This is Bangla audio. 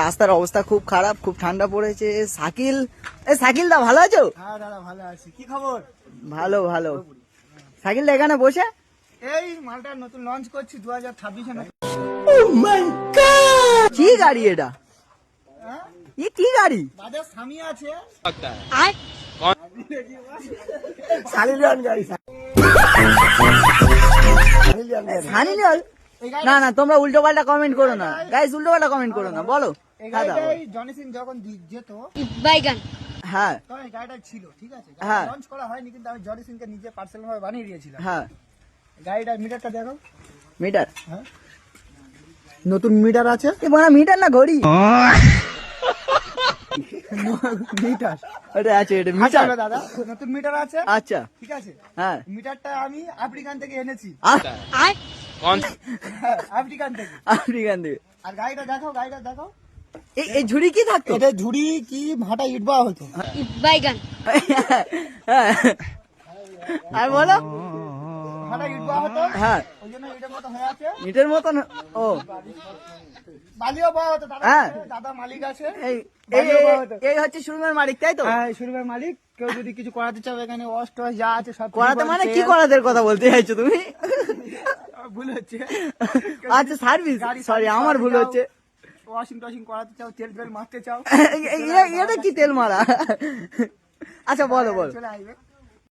রাস্তার অবস্থা খুব খারাপ, খুব ঠান্ডা পড়েছে। শাকিল, শাকিল দা ভালো আছো? হ্যাঁ দাদা ভালো আছি। কি খবর? ভালো ভালো। শাকিল দা এখানে বসে এই মালটা নতুন লঞ্চ করছি 2026 এ। কি গাড়ি এটা? হ্যাঁ এ কি গাড়ি? বাজাজ সামি আছে। সানি লিওন? না না, তোমরা উল্টো পাল্টা কমেন্ট করো না গাইস, উল্টো পাল্টা কমেন্ট করো না, বলো। এই গাড়িটাই জনি সিং যখন যেত হ্যাঁ তখন এই গাড়িটা ছিল, ঠিক আছে? হ্যাঁ। লঞ্চ করা হয়নি, কিন্তু আমি জনি সিং কে নিজে পার্সোনাল ভাবে বানিয়ে দিয়েছিলাম। হ্যাঁ। গাড়িটার মিটারটা দেখো। মিটার? হ্যাঁ নতুন মিটার আছে। এ বড় মিটার না ঘড়ি? মিটার এটা আছে, এটা মিটার আসলে দাদা নতুন মিটার আছে। আচ্ছা ঠিক আছে, হ্যাঁ। মিটারটা আমি আফ্রিকান থেকে এনেছি। कौन আফ্রিকান থেকে। আফ্রিকান থেকে। আর গাড়িটা দেখো, গাড়িটা দেখো। এই ঝুড়ি কি থাকতো? এটা ঝুড়ি কি ভাটা ইটবা হতো। আর বলো। ভাটা ইটবা হতো, হ্যাঁ ওই জন্য এটার মতো হয়ে আছে। ইটের মতন। ও বালিও পাওয়া হতো। হ্যাঁ। দাদা মালিক আছে। এই বালিও পাওয়া হতো। এই হচ্ছে শোরুমের মালিক, তাই তো? হ্যাঁ শোরুমের মালিক। কেউ যদি কিছু করাতে চাও এখানে ওয়াশ টোয়াশ যা আছে সব করাতে মানে কি করাদের কথা বলতে চাইছো তুমি? ভুল হচ্ছে। আচ্ছা সার্ভিস, সরি আমার ভুল হচ্ছে। ওয়াশিং টশিং করাতে চাও, তেল তেল মারতে চাও, এটা কি তেল মারা? আচ্ছা বলো বলো। চলে আসবে।